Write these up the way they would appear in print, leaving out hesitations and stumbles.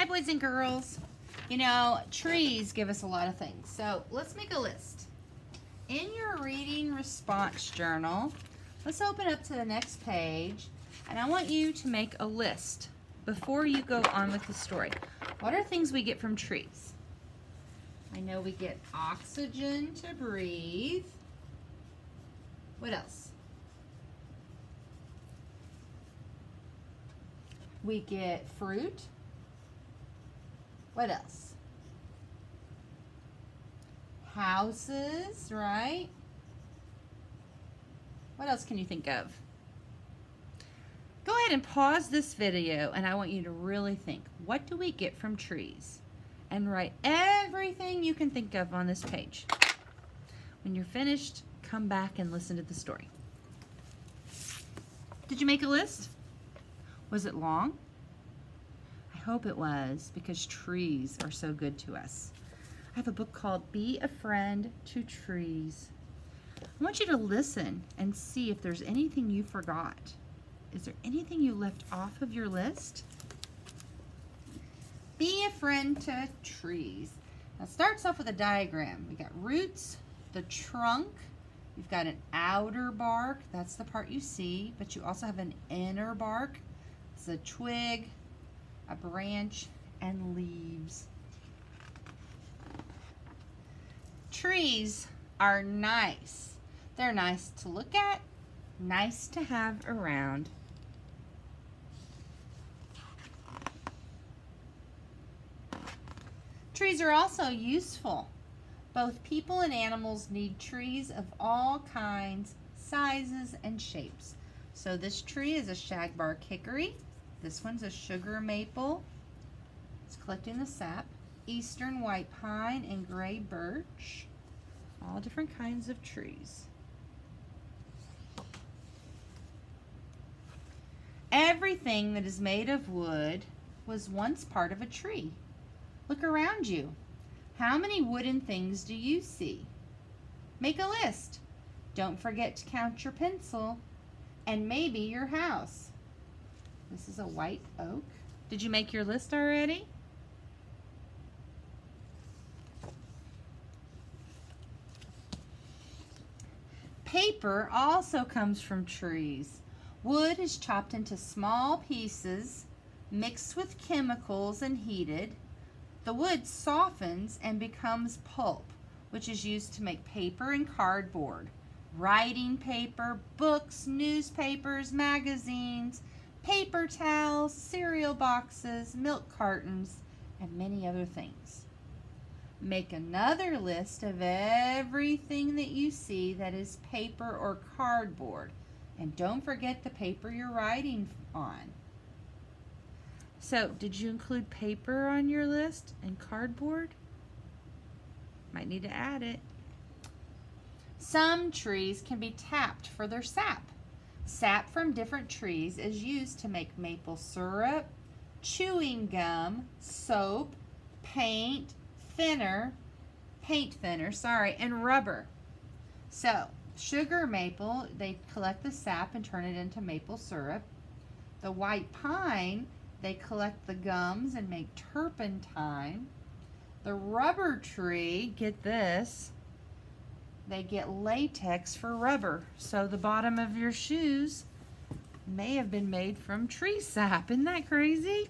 boys and girls. You know, trees give us a lot of things. So let's make a list. In your reading response journal, let's open up to the next page, and I want you to make a list before you go on with the story. What are things we get from trees? I know we get oxygen to breathe. What else? We get fruit. What else? Houses, right? What else can you think of? Go ahead and pause this video, and I want you to really think, what do we get from trees? And write everything you can think of on this page. When you're finished, come back and listen to the story. Did you make a list? Was it long? I hope it was, because trees are so good to us. I have a book called Be a Friend to Trees. I want you to listen and see if there's anything you forgot. Is there anything you left off of your list? Be a friend to trees. Now it starts off with a diagram. We got roots, the trunk. You've got an outer bark. That's the part you see, but you also have an inner bark. It's a twig, a branch, and leaves. Trees are nice. They're nice to look at, nice to have around. Trees are also useful. Both people and animals need trees of all kinds, sizes, and shapes. So this tree is a shagbark hickory. This one's a sugar maple. It's collecting the sap. Eastern white pine and gray birch. All different kinds of trees. Everything that is made of wood was once part of a tree. Look around you. How many wooden things do you see? Make a list. Don't forget to count your pencil and maybe your house. This is a white oak. Did you make your list already? Paper also comes from trees. Wood is chopped into small pieces, mixed with chemicals and heated. The wood softens and becomes pulp, which is used to make paper and cardboard, writing paper, books, newspapers, magazines, paper towels, cereal boxes, milk cartons, and many other things. Make another list of everything that you see that is paper or cardboard, and don't forget the paper you're writing on. So, did you include paper on your list and cardboard? Might need to add it. Some trees can be tapped for their sap. Sap from different trees is used to make maple syrup, chewing gum, soap, paint thinner, and rubber. So, sugar maple, they collect the sap and turn it into maple syrup. The white pine, they collect the gums and make turpentine. The rubber tree, get this, they get latex for rubber. So the bottom of your shoes may have been made from tree sap. Isn't that crazy?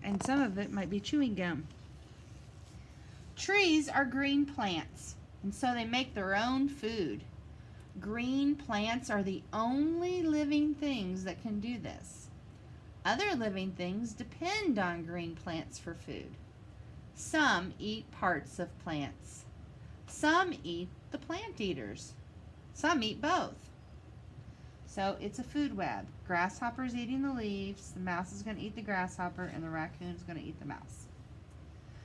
And some of it might be chewing gum. Trees are green plants, and so they make their own food. Green plants are the only living things that can do this. Other living things depend on green plants for food. Some eat parts of plants. Some eat the plant eaters. Some eat both. So it's a food web. Grasshopper's eating the leaves, the mouse is going to eat the grasshopper, and the raccoon is going to eat the mouse.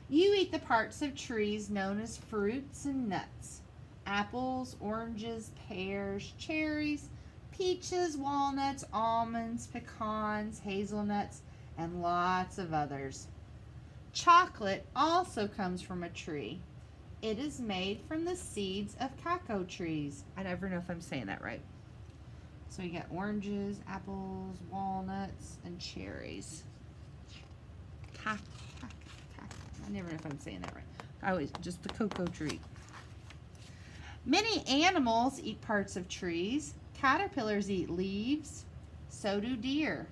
You eat the parts of trees known as fruits and nuts. Apples, oranges, pears, cherries, peaches, walnuts, almonds, pecans, hazelnuts, and lots of others. Chocolate also comes from a tree. It is made from the seeds of cacao trees. I never know if I'm saying that right. So you got oranges, apples, walnuts, and cherries. I never know if I'm saying that right. I always just the cocoa tree. Many animals eat parts of trees. Caterpillars eat leaves. So do deer.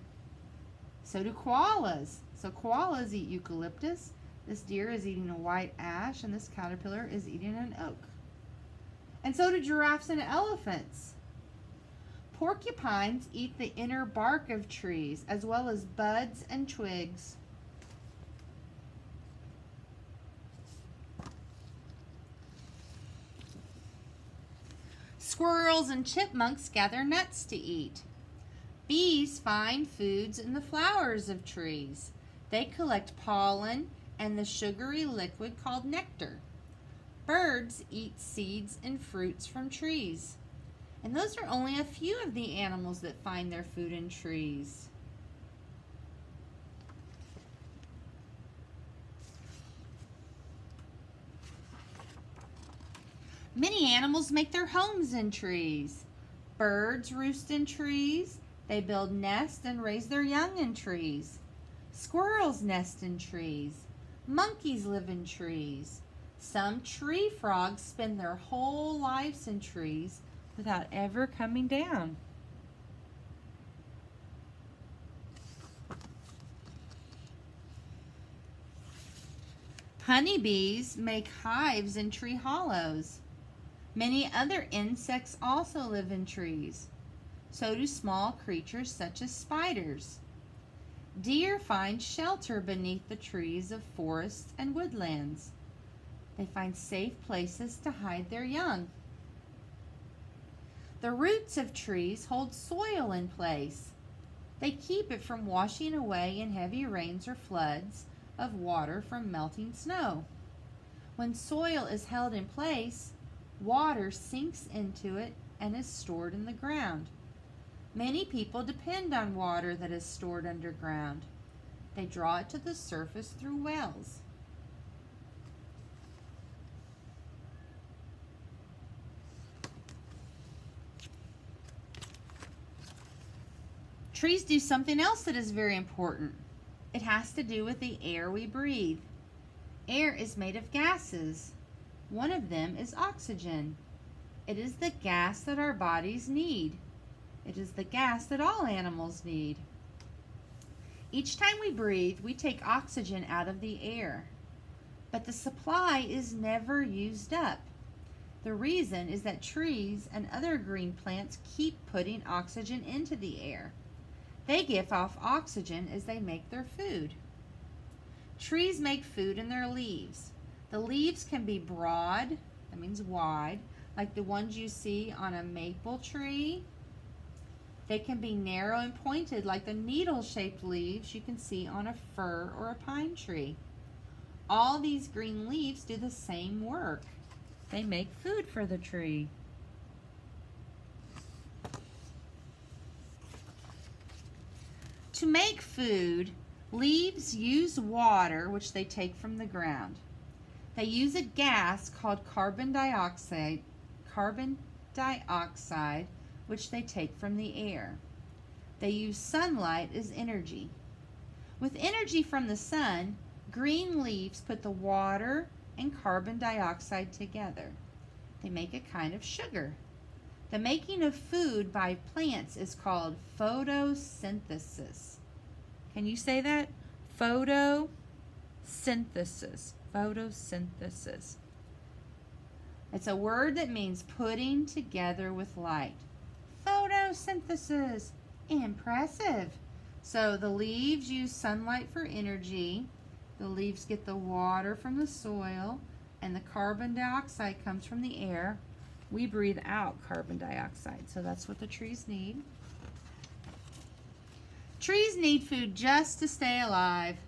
So do koalas. So koalas eat eucalyptus. This deer is eating a white ash, and this caterpillar is eating an oak. And so do giraffes and elephants. Porcupines eat the inner bark of trees, as well as buds and twigs. Squirrels and chipmunks gather nuts to eat. Bees find foods in the flowers of trees. They collect pollen and the sugary liquid called nectar. Birds eat seeds and fruits from trees. And those are only a few of the animals that find their food in trees. Many animals make their homes in trees. Birds roost in trees. They build nests and raise their young in trees. Squirrels nest in trees. Monkeys live in trees. Some tree frogs spend their whole lives in trees without ever coming down. Honeybees make hives in tree hollows. Many other insects also live in trees. So do small creatures such as spiders. Deer find shelter beneath the trees of forests and woodlands. They find safe places to hide their young. The roots of trees hold soil in place. They keep it from washing away in heavy rains or floods of water from melting snow. When soil is held in place, water sinks into it and is stored in the ground. Many people depend on water that is stored underground. They draw it to the surface through wells. Trees do something else that is very important. It has to do with the air we breathe. Air is made of gases. One of them is oxygen. It is the gas that our bodies need. It is the gas that all animals need. Each time we breathe, we take oxygen out of the air. But the supply is never used up. The reason is that trees and other green plants keep putting oxygen into the air. They give off oxygen as they make their food. Trees make food in their leaves. The leaves can be broad, that means wide, like the ones you see on a maple tree. They can be narrow and pointed like the needle-shaped leaves you can see on a fir or a pine tree. All these green leaves do the same work. They make food for the tree. To make food, leaves use water, which they take from the ground. They use a gas called carbon dioxide, which they take from the air. They use sunlight as energy. With energy from the sun, green leaves put the water and carbon dioxide together. They make a kind of sugar. The making of food by plants is called photosynthesis. Can you say that? Photosynthesis. Photosynthesis. It's a word that means putting together with light. Photosynthesis. Impressive. So the leaves use sunlight for energy. The leaves get the water from the soil, and the carbon dioxide comes from the air. We breathe out carbon dioxide, so that's what the trees need. Trees need food just to stay alive.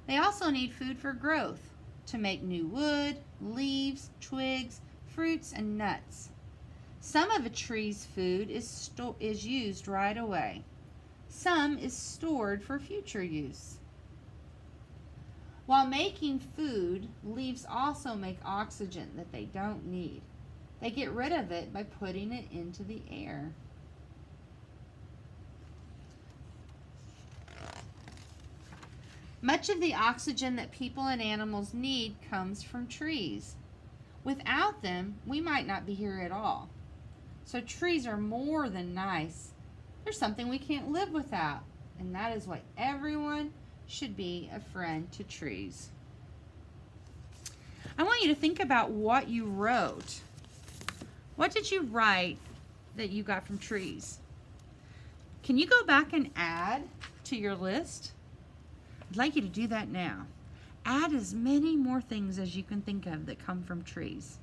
They also need food for growth, to make new wood, leaves, twigs, fruits, and nuts. Some of a tree's food is used right away. Some is stored for future use. While making food, leaves also make oxygen that they don't need. They get rid of it by putting it into the air. Much of the oxygen that people and animals need comes from trees. Without them, we might not be here at all. So trees are more than nice. They're something we can't live without. And that is why everyone should be a friend to trees. I want you to think about what you wrote. What did you write that you got from trees? Can you go back and add to your list? I'd like you to do that now. Add as many more things as you can think of that come from trees.